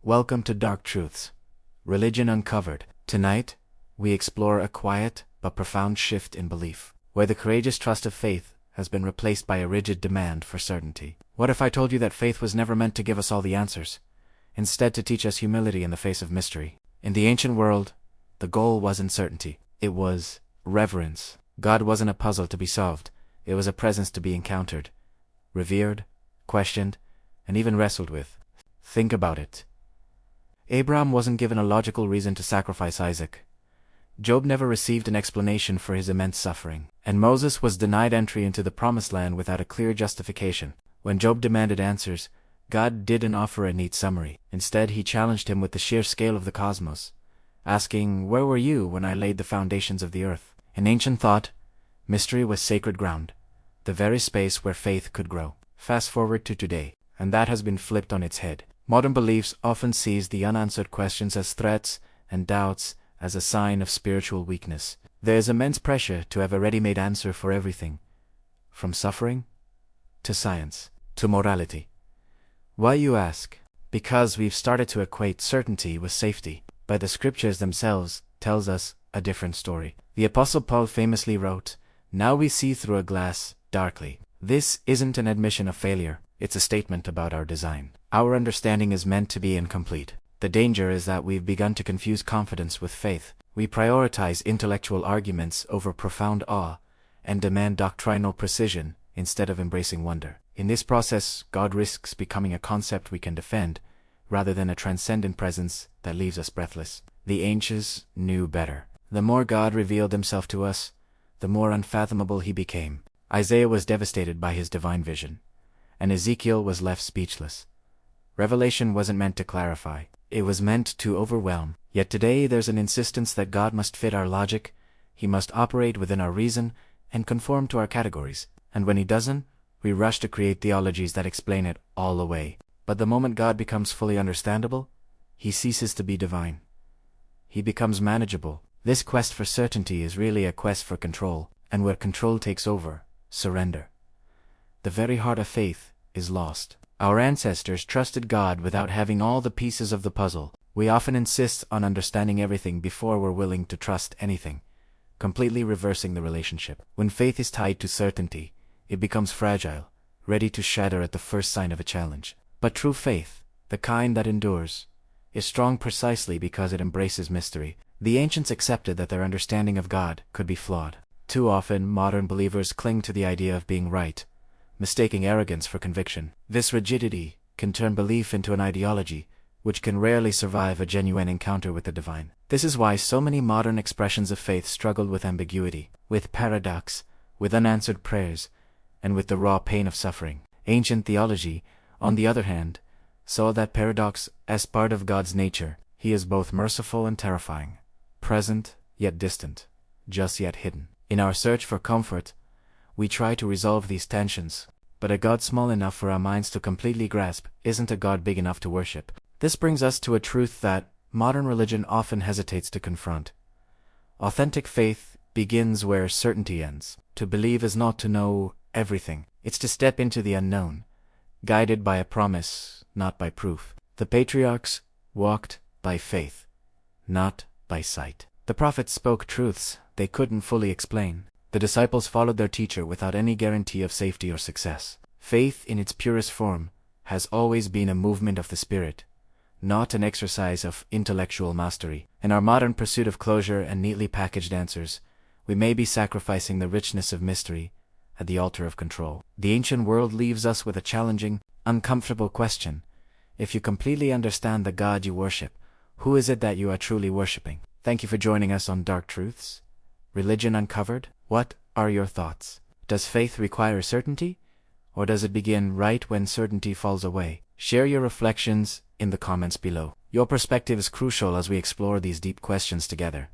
Welcome to Dark Truths, Religion Uncovered. Tonight, we explore a quiet but profound shift in belief, where the courageous trust of faith has been replaced by a rigid demand for certainty. What if I told you that faith was never meant to give us all the answers, instead to teach us humility in the face of mystery? In the ancient world, the goal wasn't certainty, it was reverence. God wasn't a puzzle to be solved, it was a presence to be encountered, revered, questioned, and even wrestled with. Think about it. Abraham wasn't given a logical reason to sacrifice Isaac. Job never received an explanation for his immense suffering. And Moses was denied entry into the Promised Land without a clear justification. When Job demanded answers, God didn't offer a neat summary. Instead, he challenged him with the sheer scale of the cosmos, asking, "Where were you when I laid the foundations of the earth?" In ancient thought, mystery was sacred ground, the very space where faith could grow. Fast forward to today, and that has been flipped on its head. Modern beliefs often sees the unanswered questions as threats and doubts as a sign of spiritual weakness. There is immense pressure to have a ready-made answer for everything, from suffering to science to morality. Why, you ask? Because we've started to equate certainty with safety, but the scriptures themselves tells us a different story. The Apostle Paul famously wrote, "Now we see through a glass darkly." This isn't an admission of failure, it's a statement about our design. Our understanding is meant to be incomplete. The danger is that we've begun to confuse confidence with faith. We prioritize intellectual arguments over profound awe and demand doctrinal precision instead of embracing wonder. In this process, God risks becoming a concept we can defend, rather than a transcendent presence that leaves us breathless. The ancients knew better. The more God revealed himself to us, the more unfathomable he became. Isaiah was devastated by his divine vision, and Ezekiel was left speechless. Revelation wasn't meant to clarify, it was meant to overwhelm. Yet today there's an insistence that God must fit our logic, he must operate within our reason, and conform to our categories. And when he doesn't, we rush to create theologies that explain it all away. But the moment God becomes fully understandable, he ceases to be divine. He becomes manageable. This quest for certainty is really a quest for control, and where control takes over, surrender, the very heart of faith is lost. Our ancestors trusted God without having all the pieces of the puzzle. We often insist on understanding everything before we're willing to trust anything, completely reversing the relationship. When faith is tied to certainty, it becomes fragile, ready to shatter at the first sign of a challenge. But true faith, the kind that endures, is strong precisely because it embraces mystery. The ancients accepted that their understanding of God could be flawed. Too often, modern believers cling to the idea of being right, mistaking arrogance for conviction. This rigidity can turn belief into an ideology, which can rarely survive a genuine encounter with the divine. This is why so many modern expressions of faith struggle with ambiguity, with paradox, with unanswered prayers, and with the raw pain of suffering. Ancient theology, on the other hand, saw that paradox as part of God's nature. He is both merciful and terrifying, present yet distant, just yet hidden. In our search for comfort, we try to resolve these tensions, but a God small enough for our minds to completely grasp isn't a God big enough to worship. This brings us to a truth that modern religion often hesitates to confront. Authentic faith begins where certainty ends. To believe is not to know everything, it's to step into the unknown, guided by a promise, not by proof. The patriarchs walked by faith, not by sight. The prophets spoke truths they couldn't fully explain. The disciples followed their teacher without any guarantee of safety or success. Faith in its purest form has always been a movement of the spirit, not an exercise of intellectual mastery. In our modern pursuit of closure and neatly packaged answers, we may be sacrificing the richness of mystery at the altar of control. The ancient world leaves us with a challenging, uncomfortable question. If you completely understand the God you worship, who is it that you are truly worshiping? Thank you for joining us on Dark Truths, Religion Uncovered. What are your thoughts? Does faith require certainty? Or does it begin right when certainty falls away? Share your reflections in the comments below. Your perspective is crucial as we explore these deep questions together.